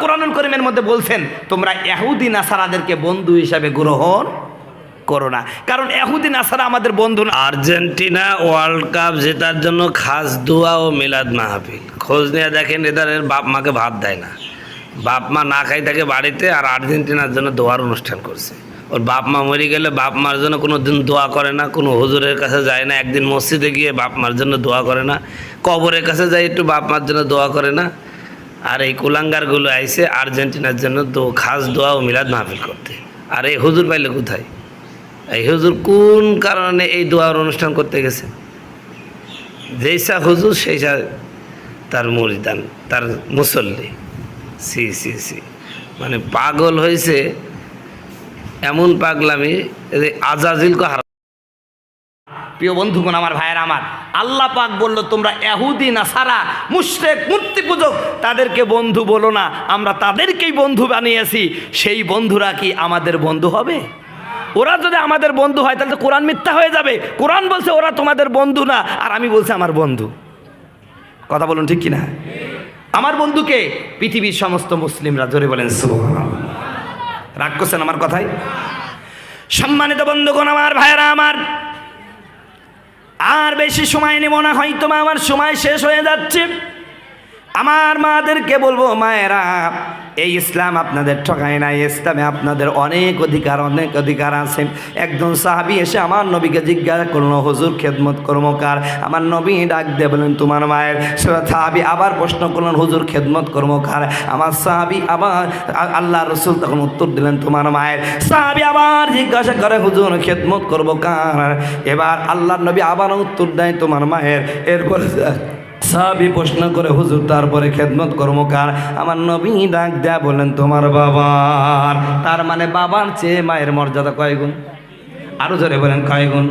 কোরআনুল কারীমের মধ্যে বলছেন তোমরা ইহুদি নাসারাদেরকে বন্ধু হিসাবে গ্রহণ করো না, কারণ ইহুদি নাসারা আমাদের বন্ধু না। আর্জেন্টিনা ওয়ার্ল্ড কাপ জেতার জন্য খাস দোয়া ও মিলাদ মাহফিল। খোঁজ নিয়ে দেখেন এদের বাপ মাকে ভাত দেয় না, বাপ মা না খাই থাকে বাড়িতে, আর আর্জেন্টিনার জন্য দোয়ার অনুষ্ঠান করছে। ওর বাপ মা মরে গেলে বাপ মার জন্য কোনো দিন দোয়া করে না, কোনো হুজুরের কাছে যায় না, একদিন মসজিদে গিয়ে বাপ মার জন্য দোয়া করে না, কবরের কাছে যায় একটু বাপ মার জন্য দোয়া করে না। আর এই কুলাঙ্গারগুলো আইছে আর্জেন্টিনার জন্য খাস দোয়া ও মিলাদ মাহফিল করতে। আর এই হুজুর পাইলে কোথায়? এই হুজুর কোন কারণে এই দোয়ার অনুষ্ঠান করতে গেছে? যেইসা হুজুর সেইসা তার মুরিদান, তার মুসল্লি। সি সি সি, মানে পাগল হয়েছে এমন পাগলামি যে আজাজিলকে হারা। প্রিয় বন্ধুগণ, আমার ভাইয়ের আমার, আল্লাহ পাক বলল তোমরা ইহুদি নাসারা মুশরিক মূর্তি পূজক তাদেরকে বন্ধু বলো না, আমরা তাদেরকেই বন্ধু বানিয়েছি। সেই বন্ধুরা কি আমাদের বন্ধু হবে? ওরা যদি আমাদের বন্ধু হয় তাহলে তো কোরআন মিথ্যা হয়ে যাবে। কোরআন বলছে ওরা তোমাদের বন্ধু না, আর আমি বলছি আমার বন্ধু। কথা বলুন ঠিক কিনা? আমার বন্ধুকে পৃথিবীর সমস্ত মুসলিমরা জোরে বলেন সুবহানাল্লাহ। রাগ করছেন আমার কথায়? সম্মানিত বন্ধুগণ, আমার ভাইয়েরা আমার, আর বেশি সময় নেব না, হয়তো আমার সময় শেষ হয়ে যাচ্ছে। আমার মাদেরকে বলবো, মায়েরা, এই ইসলাম আপনাদের ঠকায় না, ইসলামে আপনাদের অনেক অধিকার আছে। একজন সাহাবী এসে আমার নবীকে জিজ্ঞাসা করলো, হুজুর খেদমত কর্মকার? আমার নবী ডাক দিয়ে বলেন তোমার মায়ের। সাহাবী আবার প্রশ্ন করলেন, হুজুর খেদমত কর্মকার? আমার সাহাবী আবার, আল্লাহ রসুল তখন উত্তর দিলেন তোমার মায়ের। সাহাবী আবার জিজ্ঞাসা করে, হুজুর খেদমত কর্মকার? এবার আল্লাহ নবী আবার উত্তর দেয় তোমার মায়ের। এরপরে সাহাবী প্রশ্ন করে, হুজুর তারপরে খেদমত কর্মকার? আমার নবী ডাক দেয়া বলেন তোমার বাবার। তার মানে বাবার চেয়ে মায়ের মর্যাদা কয় গুণ? আরো জোরে বলেন কয় গুণ?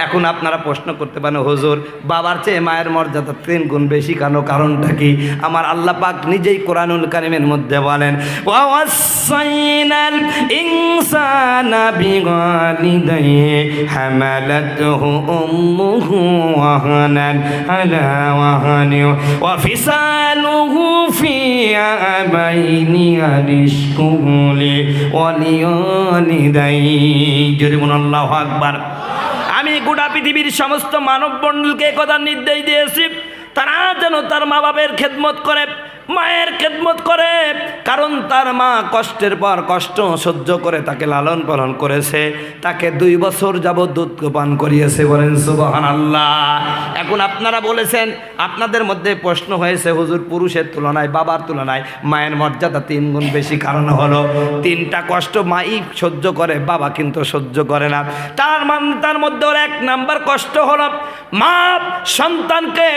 এখন আপনারা প্রশ্ন করতে পারেন, হুজুর বাবার চেয়ে মায়ের মর্যাদা 3 গুণ বেশি কেন? কারণটা কি? আমার আল্লাহ পাক নিজেই কোরআনুল কারীমের মধ্যে বলেন, ওয়াসাইনাল ইনসানা বিওয়ালিদাইহি হামালাতুহু উম্মুহু ওয়াহানান আলা ওয়াহানি ওয়া ফিসালুহু ফি আবাইনি আনিশকুলি ওয়া লিওয়ালিদাইহি। জোরে বলুন আল্লাহু আকবার। আমি গোটা পৃথিবীর সমস্ত মানব মণ্ডলকে কথা নির্দেশ দিয়েছি, তারা যেন তার মা বাবার খেদমত করে, মায়ের খেদমত করে। কারণ তার মা কষ্টের পর কষ্ট সহ্য করে তাকে লালন পালন করেছে, তাকে 2 বছর যাবৎ দুধ পান করিয়েছে। বলেন সুবহানাল্লাহ। এখন আপনারা বলেছেন, আপনাদের মধ্যে প্রশ্ন হয়েছে, হুজুর পুরুষের তুলনায় বাবার তুলনায় মায়ের মর্যাদা 3 গুণ বেশি। কারণ হলো 3টা কষ্ট মাই সহ্য করে, বাবা কিন্তু সহ্য করে না। তার মধ্যে 1 নাম্বার কষ্ট হলো মা সন্তানকে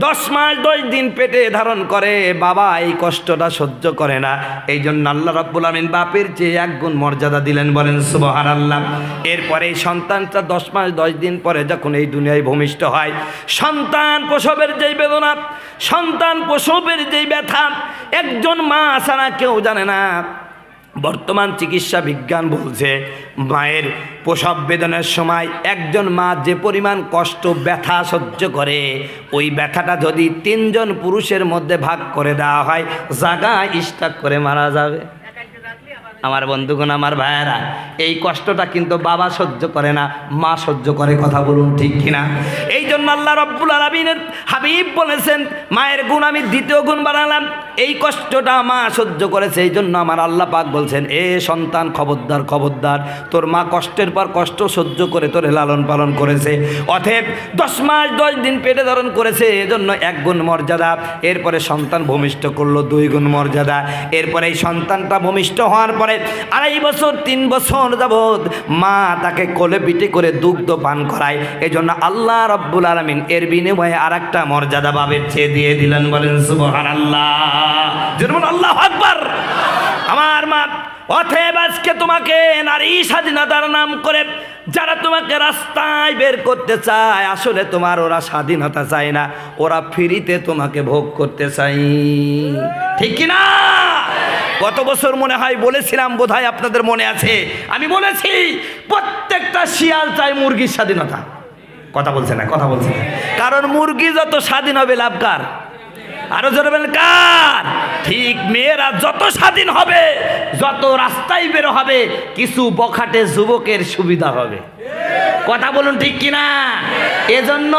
10 মাস 10 দিন পেটে ধারণ করে, বাবা এই কষ্টটা সহ্য করে না। এই জন্য আল্লাহ রাব্বুল আমিন বাপের চেয়ে 1 গুণ মর্যাদা দিলেন। বলেন সুবহানাল্লাহ। এরপরে এই সন্তানটা 10 মাস 10 দিন পরে যখন এই দুনিয়ায় ভূমিষ্ঠ হয়, সন্তান প্রসবের যেই বেদনা, সন্তান প্রসবের যেই ব্যথা, একজন মা ছাড়া কেউ জানে না। বর্তমান চিকিৎসা বিজ্ঞান বলছে, মায়ের প্রসব বেদনার সময় একজন মা যে পরিমাণ কষ্ট ব্যথা সহ্য করে, ওই ব্যথাটা যদি 3 জন পুরুষের মধ্যে ভাগ করে দেওয়া হয়, জায়গায় স্ট্রোক করে মারা যাবে। আমার বন্ধুগণ, আমার ভাইয়েরা, এই কষ্টটা কিন্তু বাবা সহ্য করে না, মা সহ্য করে। কথা বলুন ঠিক কিনা? এই জন্য আল্লাহ রাব্বুল আলামিনের হাবিব বলেছেন, মায়ের গুণ আমি 2য় গুণ বাড়ালাম। এই কষ্টটা মা সহ্য করেছে, এই জন্য আমার আল্লাহ পাক বলছেন, এ সন্তান খবরদার খবরদার, তোর মা কষ্টের পর কষ্ট সহ্য করে তোরে লালন পালন করেছে, অতএব 10 মাস 10 দিন পেটে ধারণ করেছে, এজন্য 1 গুণ মর্যাদা। এরপরে সন্তান ভূমিষ্ঠ করলো, 2 গুণ মর্যাদা। এরপরে এই সন্তানটা ভূমিষ্ঠ হওয়ার পরে 2.5 বছর 3 বছর যাবৎ মা তাকে কোলে পিঠে করে দুগ্ধ পান করায়। এজন্য আল্লাহ রাব্বুল আলামিন এর বিনিময়ে আরেকটা মর্যাদা বাবের চেয়ে দিয়ে দিলেন। বলেন সুবহানাল্লাহ। যেমন আল্লাহু আকবার। আমার মা, অতএব আজকে তোমাকে নারী স্বাধীনতার নাম করে যারা তোমাকে রাস্তায় বের করতে চায়, আসলে তোমার ওরা স্বাধীনতা চায় না, ওরা ফ্রিতে তোমাকে ভোগ করতে চাই। ঠিক কিনা? গত বছর মনে হয় বলেছিলাম, বোধহয় আপনাদের মনে আছে, আমি বলেছি প্রত্যেকটা শিয়াল চায় মুরগির স্বাধীনতা। কথা বলছে না, কথা বলছে না। কারণ মুরগি যত স্বাধীন হবে লাভ কার? আরো জোরে বলেন কার? ঠিক, মেয়েরা যত স্বাধীন হবে, যত রাস্তায় বের হবে, কিছু বখাটে যুবকের সুবিধা হবে। কথা বলুন ঠিক কিনা? এজন্য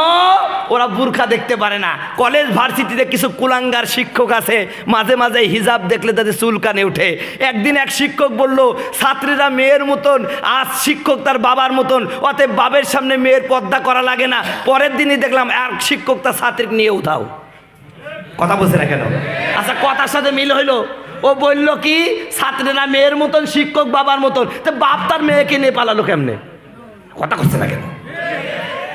ওরা বুরখা দেখতে পারে না। কলেজ ভার্সিটিতে কিছু কুলাঙ্গার শিক্ষক আছে, মাঝে মাঝে হিজাব দেখলে তাদের চুলকানে উঠে। একদিন এক শিক্ষক বলল, ছাত্রীরা মেয়ের মতন, আজ শিক্ষক তার বাবার মতন, অতএব বাবের সামনে মেয়ের পর্দা করা লাগে না। পরের দিনই দেখলাম এক শিক্ষক তার ছাত্রীকে নিয়ে উঠাও। কথা বলছে না কেন? আচ্ছা, কথার সাথে মিল হইলো। ও বলল কি, ছাত্রীরা মেয়ের মতন, শিক্ষক বাবার মতন, তো বাপ তার মেয়েকে নিয়ে পালালো কেমনে? কথা করছে না কেন?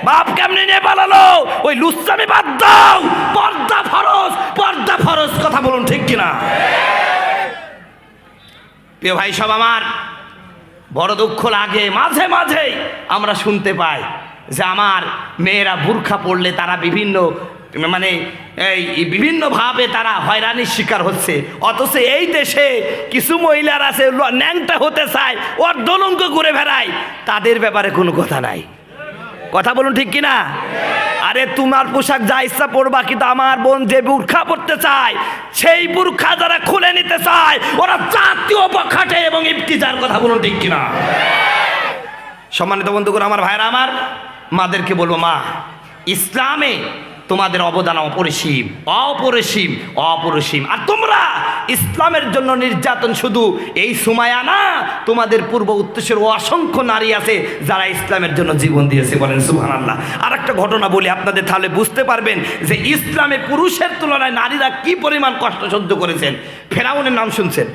বাপ কেমনে নিয়ে পালালো? ওই লুচ্চামি বাদ দাও, পর্দা ফরজ, পর্দা ফরজ। কথা বলুন ঠিক কিনা? প্রিয় ভাই সব আমার, বড় দুঃখ লাগে, মাঝে মাঝে আমরা শুনতে পাই যে আমার মেয়েরা বুরখা পড়লে তারা বিভিন্নভাবে তারা হয়রানির শিকার হচ্ছে। অথচ এই দেশে কিছু মহিলার আছে ন্যাংটা হতে চায়, ওর দোলঙ্গ ঘুরে বেড়ায়, তাদের ব্যাপারে কোনো কথা নাই। কথা বলুন ঠিক কিনা? আরে তোমার পোশাক যা ইচ্ছা পড়বা, কিন্তু আমার বোন যে বুরখা পড়তে চায়, সেই বুরখা যারা খুলে নিতে চায়, ওরা জাতীয় বখাটে এবং ইফতিজার। কথা বলুন ঠিক কিনা? সম্মানিত বন্ধুগণ, আমার ভাইরা, আমার মাদেরকে বলবো, মা, ইসলামে তোমাদের অবদান অপরিসীম, অপরিসীম, অপরিসীম। আর তোমরা ইসলামের জন্য নির্যাতন শুধু এই সুমায়া না, তোমাদের পূর্ব উত্তরের অসংখ্য নারী আছে যারা ইসলামের জন্য জীবন দিয়েছে। বলেন সুবহানাল্লাহ। আর একটা ঘটনা বলি আপনাদের, তাহলে বুঝতে পারবেন যে ইসলামে পুরুষের তুলনায় নারীরা কি পরিমাণ কষ্ট সহ্য করেছেন। ফেরাউনের নাম শুনছেন?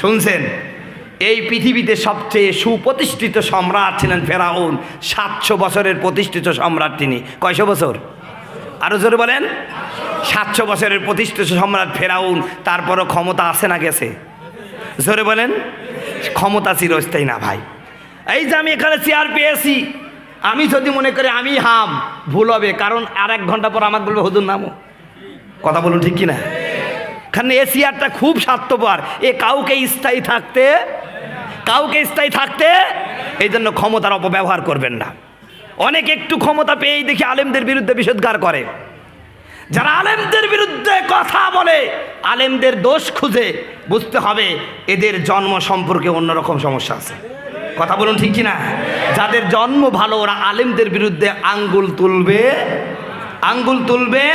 শুনছেন? এই পৃথিবীতে সবচেয়ে সুপ্রতিষ্ঠিত সম্রাট ছিলেন ফেরাউন। 700 বছরের প্রতিষ্ঠিত সম্রাট তিনি। কয়শো বছর? আরো জোরে বলেন। 700 বছরের প্রতিষ্ঠিত সম্রাট ফেরাউন। তারপরও ক্ষমতা আছে না গেছে? জোরে বলেন। ক্ষমতা চিরস্থায়ী না ভাই। এই যে আমি এখানে চেয়ার পেয়েছি, আমি যদি মনে করি আমি হাম, ভুল হবে, কারণ আর 1 ঘন্টা পর আমাকে বলবে হুজুর নামো। কথা বলুন ঠিক কিনা? কারণ এ চেয়ারটা খুব স্বার্থপর, এ কাউকে স্থায়ী থাকতে, এই জন্য ক্ষমতার অপব্যবহার করবেন না। অনেক একটু ক্ষমতা পেয়েই দেখি আলেমদের বিরুদ্ধে বিষোদ্গার করে। যারা আলেমদের বিরুদ্ধে কথা বলে, আলেমদের দোষ খুঁজে, বুঝতে হবে এদের জন্ম সম্পর্কে অন্যরকম সমস্যা আছে। কথা বলুন ঠিক কিনা? যাদের জন্ম ভালো, ওরা আলেমদের বিরুদ্ধে আঙ্গুল তুলবে